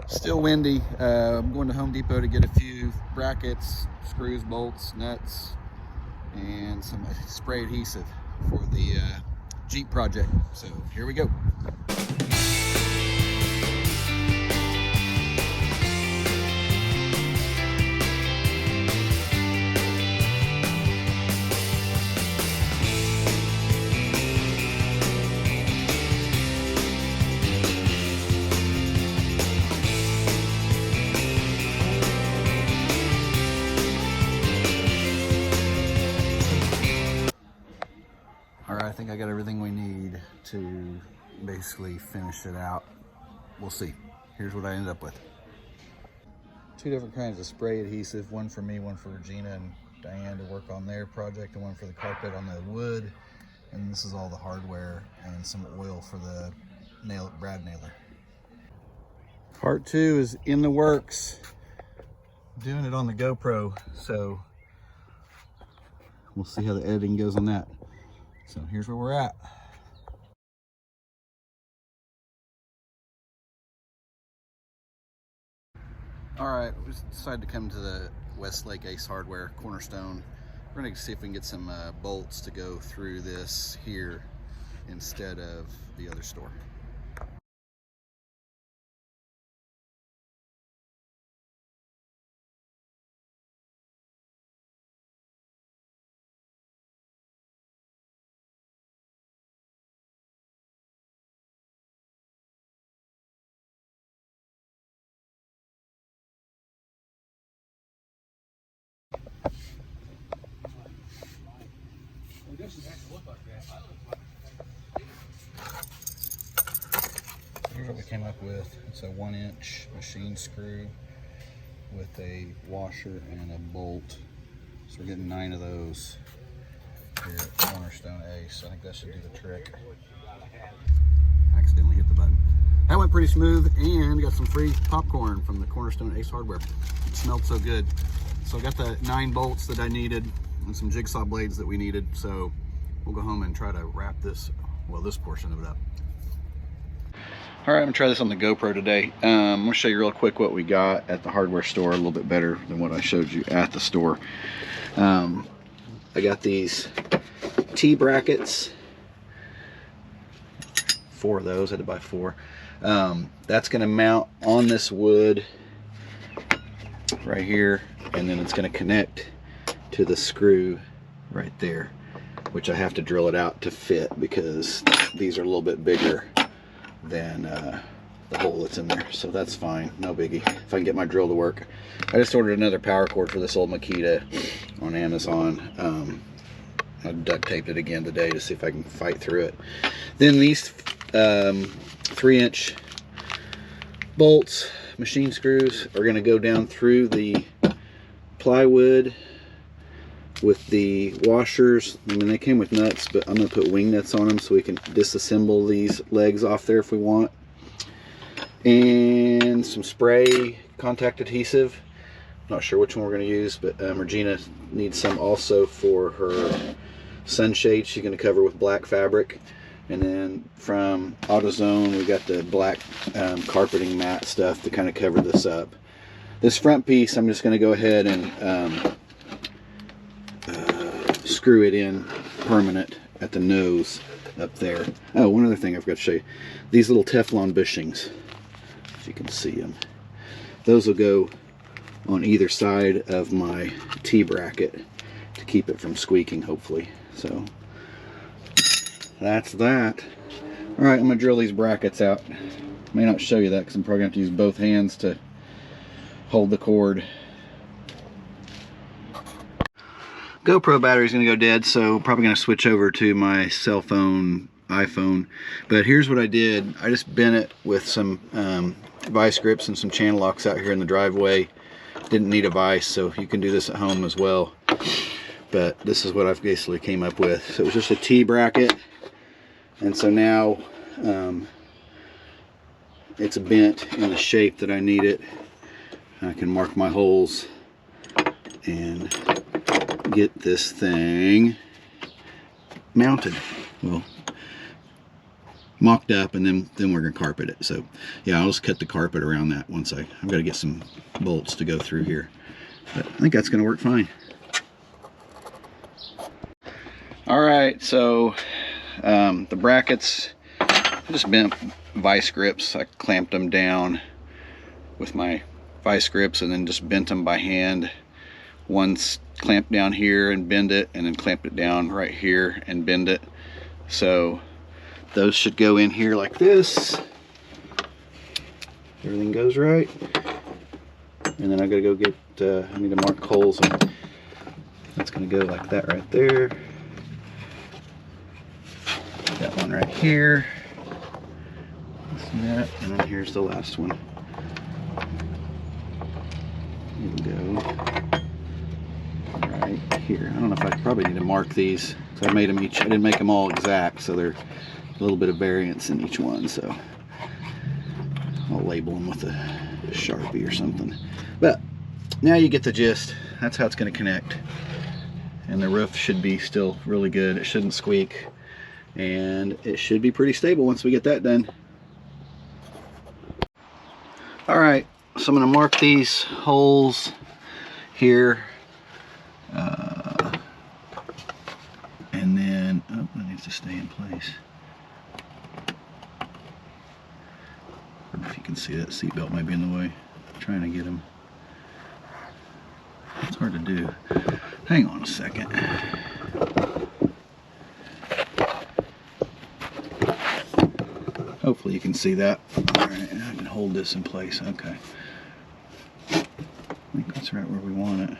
Still windy. I'm going to Home Depot to get a few brackets, screws, bolts, nuts, and some spray adhesive for the Jeep project. So here we go. All right, I think I got everything we need to basically finish it out. We'll see. Here's what I ended up with. Two different kinds of spray adhesive, one for me, one for Regina and Diane to work on their project, and one for the carpet on the wood. And this is all the hardware and some oil for the brad nailer. Part 2 is in the works. Doing it on the GoPro, so we'll see how the editing goes on that. So here's where we're at. All right, we decided to come to the Westlake Ace Hardware Cornerstone. We're gonna see if we can get some bolts to go through this here instead of the other store. Here's what we came up with. It's a 1-inch machine screw with a washer and a bolt. So we're getting 9 of those here at Cornerstone Ace. I think that should do the trick. Accidentally hit the button. That went pretty smooth, and got some free popcorn from the Cornerstone Ace Hardware. It smelled so good. So I got the 9 bolts that I needed and some jigsaw blades that we needed. So we'll go home and try to wrap this, well, this portion of it up. All right, I'm gonna try this on the GoPro today. I'm gonna show you real quick what we got at the hardware store, a little bit better than what I showed you at the store. I got these T-brackets, 4 of those, I had to buy 4. That's gonna mount on this wood right here, and then it's gonna connect to the screw right there, which I have to drill it out to fit because these are a little bit bigger than the hole that's in there, so that's fine, no biggie. If I can get my drill to work. I just ordered another power cord for this old Makita on Amazon. I duct taped it again today to see if I can fight through it. Then these 3-inch bolts, machine screws, are going to go down through the plywood with the washers. I mean, they came with nuts, but I'm going to put wing nuts on them so we can disassemble these legs off there if we want. And some spray contact adhesive. Not sure which one we're going to use, but Regina needs some also for her sunshade. She's going to cover with black fabric. And then from AutoZone, we got the black carpeting mat stuff to kind of cover this up. This front piece, I'm just going to go ahead and screw it in permanent at the nose up there. Oh, one other thing I forgot to show you. These little Teflon bushings, if you can see them. Those will go on either side of my T-bracket to keep it from squeaking, hopefully. So that's that. All right, I'm gonna drill these brackets out. May not show you that because I'm probably gonna have to use both hands to hold the cord. GoPro battery's gonna go dead, so probably gonna switch over to my cell phone, iPhone. But here's what I did. I just bent it with some vice grips and some channel locks out here in the driveway. Didn't need a vise, so you can do this at home as well. But this is what I've basically came up with. So it was just a T-bracket, and so now it's bent in the shape that I need it. I can mark my holes and get this thing mounted. Well, mocked up, and then we're gonna carpet it. So yeah, I'll just cut the carpet around that once I've got to get some bolts to go through here, but I think that's gonna work fine. All right, so the brackets, I just bent vice grips. I clamped them down with my vice grips and then just bent them by hand. One's clamped down here and bend it, and then clamped it down right here and bend it. So those should go in here like this. Everything goes right. And then I gotta go get, I need to mark holes, and that's gonna go like that right there. That one right here. See that? And then here's the last one. Here we go. Right here. I don't know if I probably need to mark these. So I made them each, I didn't make them all exact, so there's a little bit of variance in each one, so I'll label them with a Sharpie or something. But now you get the gist. That's how it's going to connect. And the roof should be still really good. It shouldn't squeak. And it should be pretty stable once we get that done. Alright, so I'm going to mark these holes here. And then, oh, that needs to stay in place. I don't know if you can see that seatbelt might be in the way. I'm trying to get them. It's hard to do. Hang on a second. Hopefully you can see that. All right, I can hold this in place. Okay. I think that's right where we want it.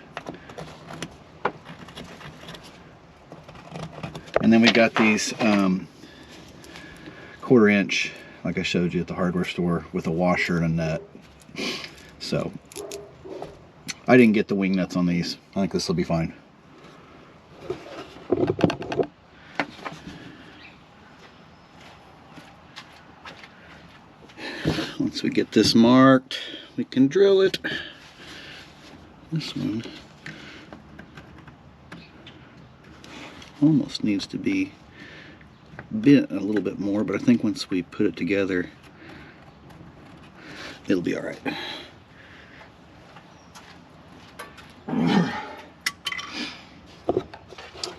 And then we got these 1/4 inch, like I showed you at the hardware store, with a washer and a nut. So I didn't get the wing nuts on these. I think this will be fine. Once we get this marked, we can drill it. This one almost needs to be bent a little bit more, but I think once we put it together, it'll be all right.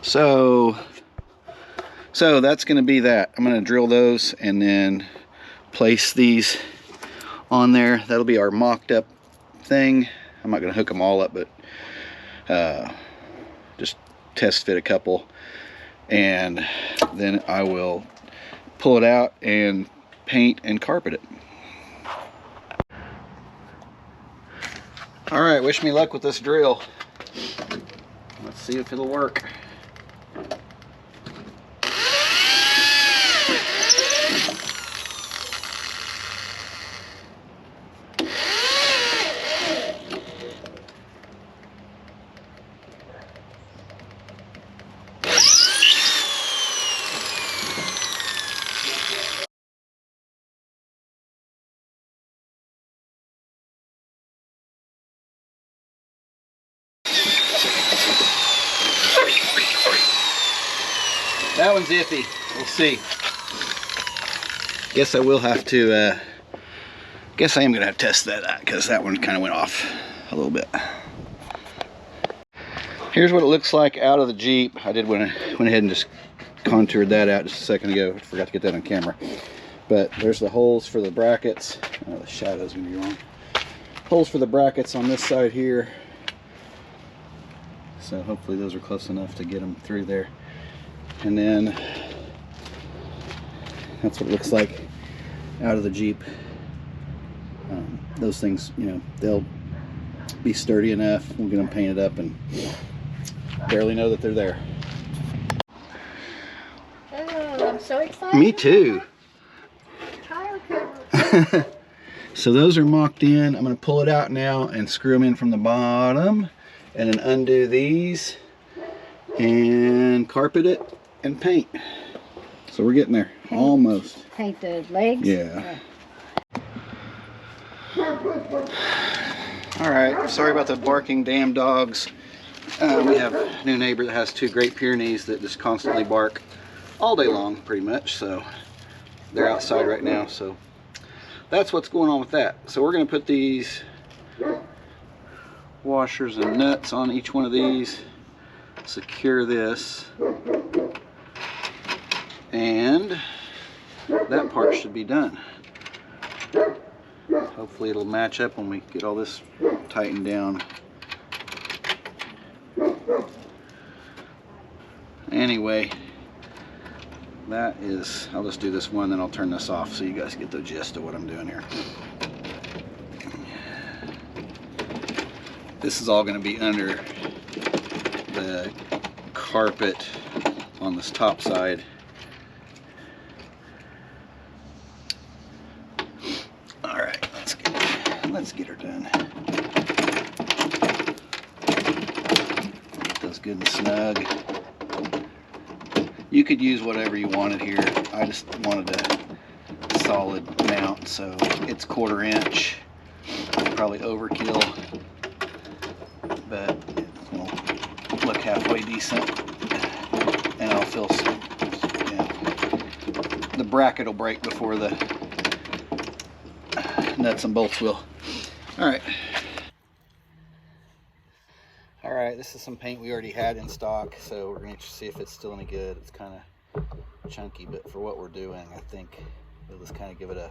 So that's going to be that. I'm going to drill those and then place these on there. That'll be our mocked up thing. I'm not going to hook them all up, but just test fit a couple, and then I will pull it out and paint and carpet it. All right, wish me luck with this drill. Let's see if it'll work. That one's iffy. We'll see. Guess I will have to, guess I am gonna have to test that out, because that one kind of went off a little bit. Here's what it looks like out of the Jeep. I went ahead and just contoured that out just a second ago. I forgot to get that on camera. But there's the holes for the brackets. Oh, the shadow's gonna be wrong. Holes for the brackets on this side here. So hopefully those are close enough to get them through there. And then that's what it looks like out of the Jeep. Those things, you know, they'll be sturdy enough. We'll get them painted up and barely know that they're there. Oh, I'm so excited. Me too. So those are mocked in. I'm going to pull it out now and screw them in from the bottom, and then undo these and carpet it and paint. So we're getting there. Almost. Paint the legs? Yeah. Alright, sorry about the barking damn dogs. We have a new neighbor that has 2 Great Pyrenees that just constantly bark all day long, pretty much. So they're outside right now, so that's what's going on with that. So we're going to put these washers and nuts on each one of these, secure this, and that part should be done. Hopefully it'll match up when we get all this tightened down. Anyway, that is, I'll just do this one, then I'll turn this off so you guys get the gist of what I'm doing here. This is all going to be under the carpet on this top side. All right, let's get her done. Get those good and snug. You could use whatever you wanted here. I just wanted a solid mount, so it's 1/4 inch. Probably overkill, but it will look halfway decent, and I'll feel some, yeah, the bracket will break before the nuts and bolts will. Alright, this is some paint we already had in stock, so we're going to see if it's still any good. It's kind of chunky, but for what we're doing, I think it'll just kind of give it a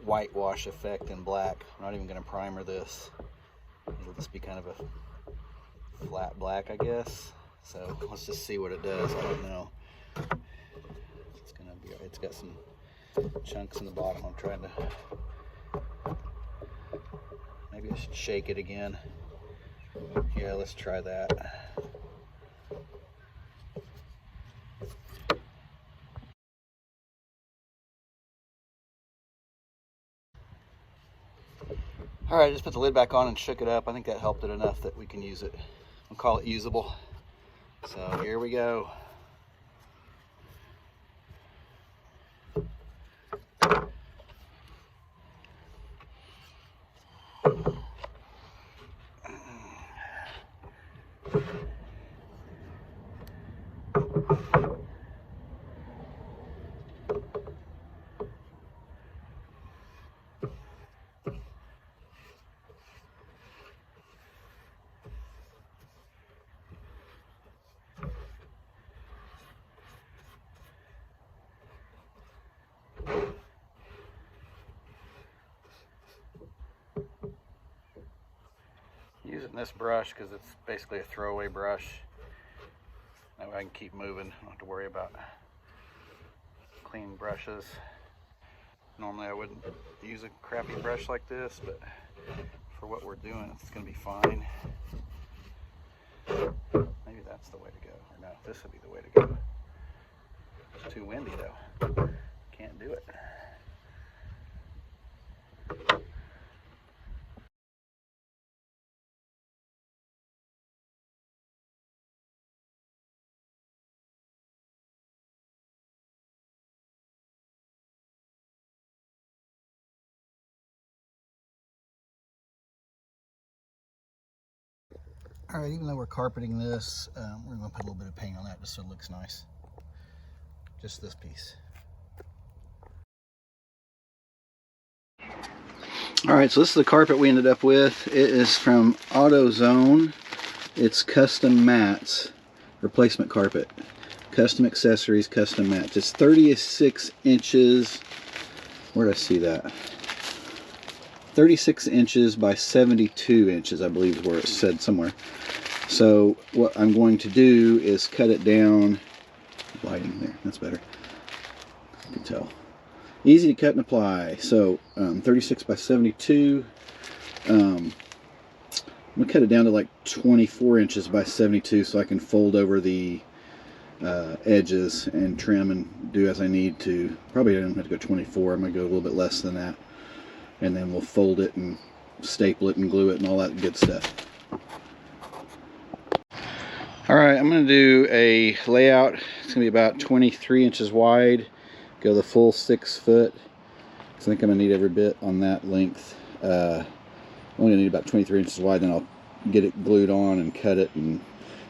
whitewash effect in black. I'm not even going to primer this. It'll just be kind of a flat black, I guess. So let's just see what it does. I don't know. It's got some chunks in the bottom. I'm trying to, maybe I should shake it again. Yeah, let's try that. All right, just put the lid back on and shook it up. I think that helped it enough that we can use it. We'll call it usable. So here we go. Using this brush because it's basically a throwaway brush. That way I can keep moving. I don't have to worry about clean brushes. Normally I wouldn't use a crappy brush like this, but for what we're doing, it's going to be fine. Maybe that's the way to go. Or no, this would be the way to go. It's too windy though. Can't do it. All right, even though we're carpeting this, we're going to put a little bit of paint on that just so it looks nice. Just this piece. All right, so this is the carpet we ended up with. It is from AutoZone. It's custom mats, replacement carpet. Custom accessories, custom mats. It's 36 inches. Where did I see that? 36 inches by 72 inches, I believe is where it said somewhere. So what I'm going to do is cut it down. Lighting there, that's better. You can tell. Easy to cut and apply. So 36 by 72. I'm gonna cut it down to like 24 inches by 72 so I can fold over the edges and trim and do as I need to. Probably don't have to go 24. I'm gonna go a little bit less than that. And then we'll fold it and staple it and glue it and all that good stuff. Alright, I'm going to do a layout. It's going to be about 23 inches wide. Go the full 6 foot. I think I'm going to need every bit on that length. I'm only going to need about 23 inches wide, then I'll get it glued on and cut it and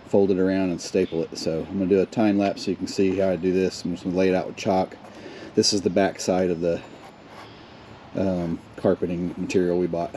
fold it around and staple it. So I'm going to do a time lapse so you can see how I do this. I'm just going to lay it out with chalk. This is the back side of the carpeting material we bought.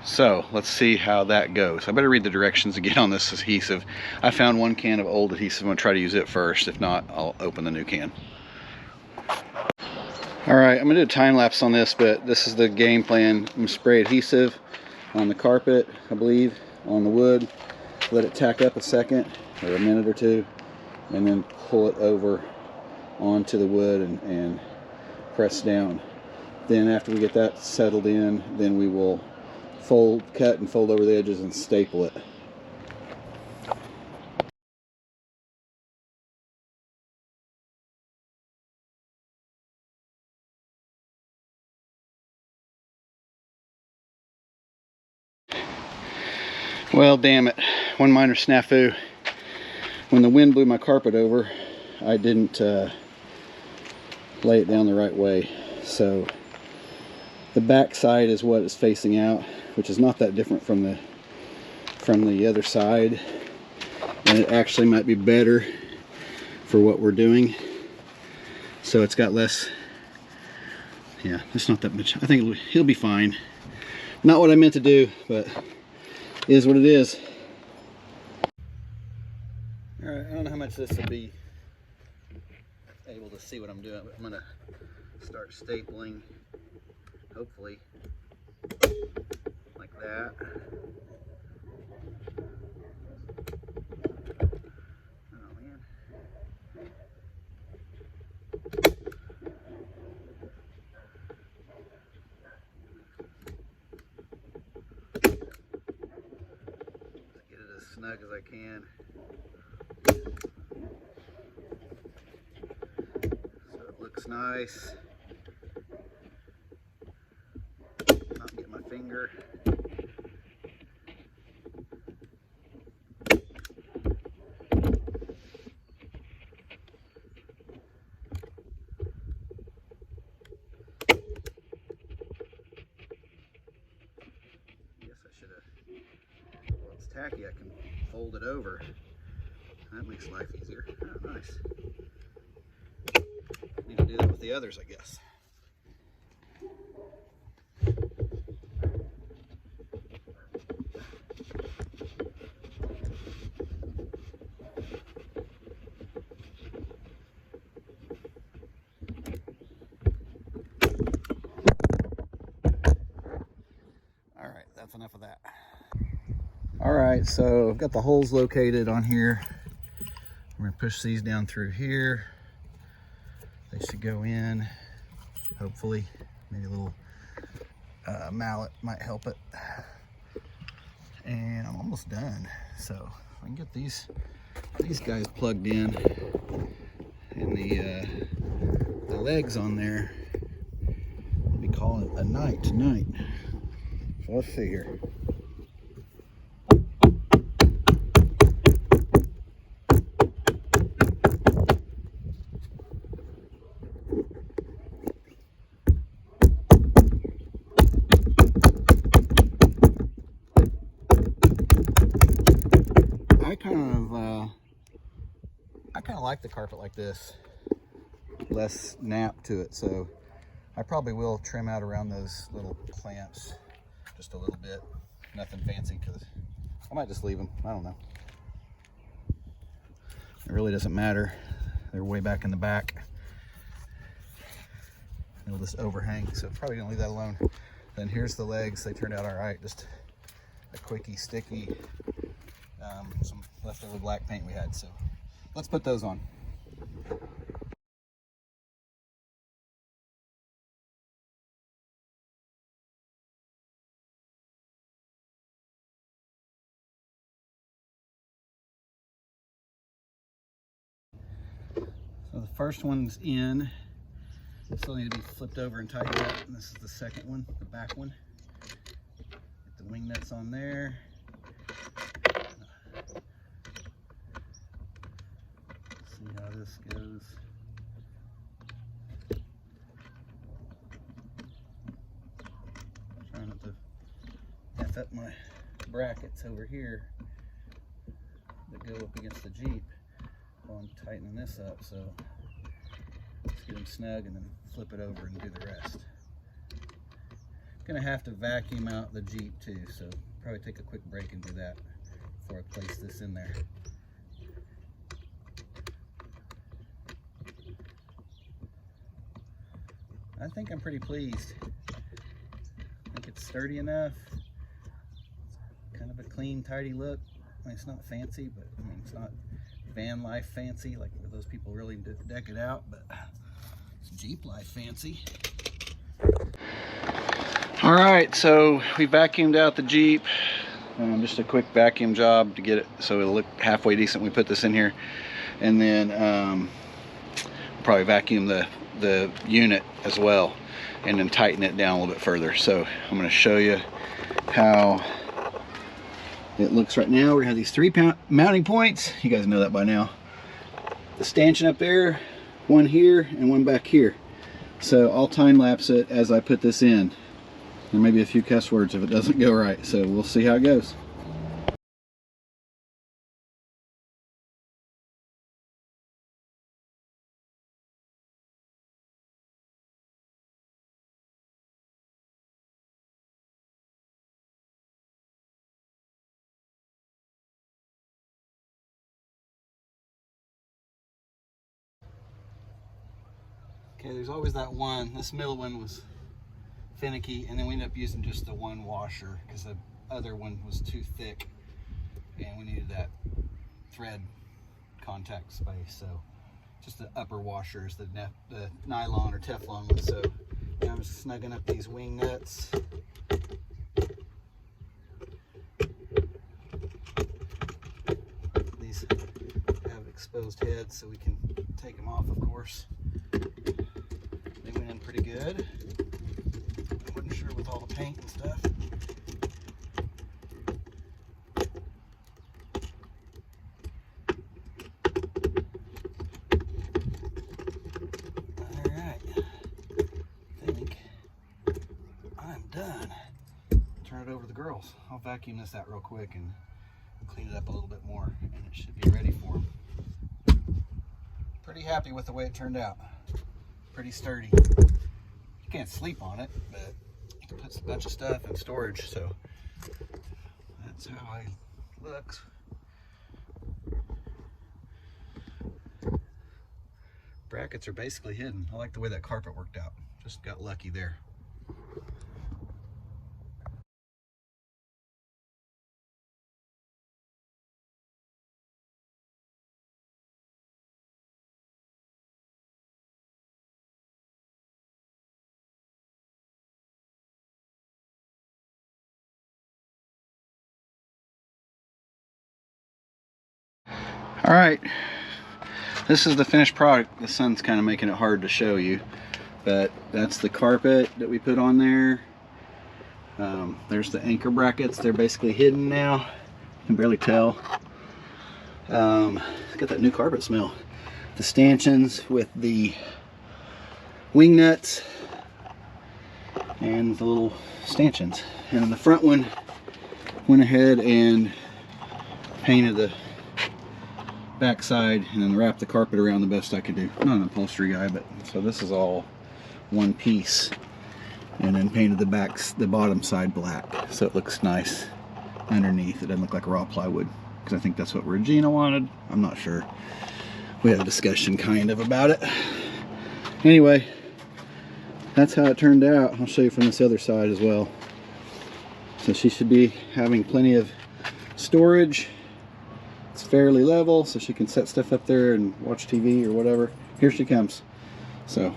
So let's see how that goes. I better read the directions again on this adhesive. I found one can of old adhesive. I'm going to try to use it first. If not, I'll open the new can. Alright, I'm going to do a time lapse on this, but this is the game plan. I'm going to spray adhesive on the carpet, I believe, on the wood. Let it tack up a second or a minute or two, and then pull it over onto the wood and press down. Then after we get that settled in, then we will cut and fold over the edges and staple it. Well, damn it. One minor snafu. When the wind blew my carpet over, I didn't lay it down the right way. So the back side is what is facing out, which is not that different from the other side, and it actually might be better for what we're doing. So it's got less, yeah, it's not that much. I think he'll be fine. Not what I meant to do, but it is what it is. All right, I don't know how much this will be able to see what I'm doing, but I'm gonna start stapling, hopefully like that. Oh man. Get it as snug as I can. So it looks nice. Not get my finger. Well, it's tacky, I can fold it over. That makes life easier. Oh, nice. Need to do that with the others, I guess. All right, that's enough of that. All right, so I've got the holes located on here. We're gonna push these down through here. They should go in, hopefully. Maybe a little mallet might help it. And I'm almost done. So if I can get these guys plugged in and the legs on there, we'll be calling it a night tonight. So let's see here. I kind of like the carpet like this, less nap to it, so I probably will trim out around those little clamps just a little bit. Nothing fancy, because I might just leave them. I don't know. It really doesn't matter. They're way back in the back. It'll just overhang, so probably gonna leave that alone. Then here's the legs. They turned out all right. Just a quickie, sticky, some leftover black paint we had. So let's put those on. So the first one's in. Still need to be flipped over and tightened up. And this is the second one, the back one. Get the wing nuts on there. See how this goes. lift up my brackets over here that go up against the Jeep while I'm tightening this up. So let's get them snug and then flip it over and do the rest. Gonna have to vacuum out the Jeep too, so probably take a quick break and do that before I place this in there. I think I'm pretty pleased. I think it's sturdy enough. It's kind of a clean, tidy look. I mean, it's not fancy, but I mean, it's not van life fancy like where those people really deck it out, but it's Jeep life fancy. All right, so we vacuumed out the Jeep. Just a quick vacuum job to get it so it'll look halfway decent. We put this in here, and then we'll probably vacuum the unit as well, and then tighten it down a little bit further. So I'm going to show you how it looks right now. We have these 3 mounting points. You guys know that by now. The stanchion up there, one here, and one back here. So I'll time lapse it as I put this in. There may be a few cuss words if it doesn't go right, so we'll see how it goes. Okay, there's always that one. This middle one was finicky, and then we ended up using just the one washer because the other one was too thick and we needed that thread contact space. So just the upper washer is the nylon or Teflon one. So now I'm just snugging up these wing nuts. These have exposed heads, so we can take them off, of course. They went in pretty good. I wasn't sure with all the paint and stuff. Alright, I think I'm done. Turn it over to the girls. I'll vacuum this out real quick and clean it up a little bit more, and it should be ready for them. Pretty happy with the way it turned out. Pretty sturdy. You can't sleep on it, but you can put a bunch of stuff in storage, so that's how it looks. Brackets are basically hidden. I like the way that carpet worked out. Just got lucky there. All right, this is the finished product. The sun's kind of making it hard to show you, but that's the carpet that we put on there. There's the anchor brackets. They're basically hidden now. You can barely tell. It's got that new carpet smell. The stanchions with the wing nuts and the little stanchions. And the front one went ahead and painted the backside and then wrap the carpet around the best I could do. I'm not an upholstery guy, but so this is all one piece, and then painted the bottom side black so it looks nice underneath. It doesn't look like raw plywood because I think that's what Regina wanted. I'm not sure. We had a discussion kind of about it. Anyway, that's how it turned out. I'll show you from this other side as well. So she should be having plenty of storage. It's fairly level, so she can set stuff up there and watch TV or whatever. Here she comes. So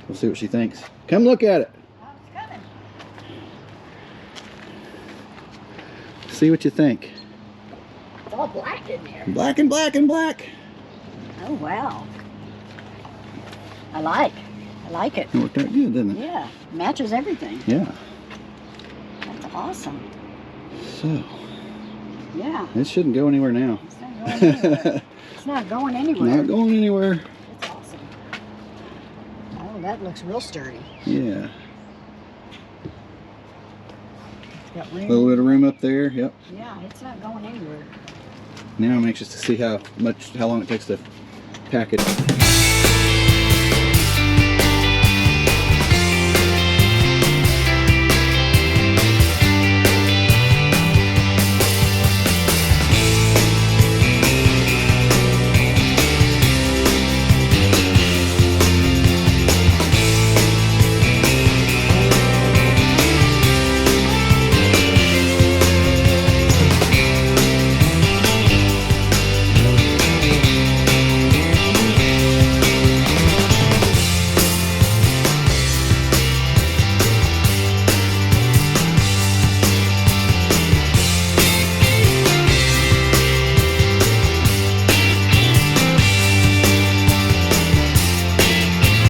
we'll see what she thinks. Come look at it. Oh, it's coming. See what you think. It's all black in there. Black and black and black. Oh, wow. I like it. It worked out good, didn't it? Yeah, matches everything. Yeah. That's awesome. So Yeah. it shouldn't go anywhere now. It's not going anywhere. It's not going anywhere. Not going anywhere. It's awesome. Oh, that looks real sturdy. Yeah. It's Got A room. little bit of room up there. Yep. Yeah, it's not going anywhere. Now I'm anxious to see how long it takes to pack it.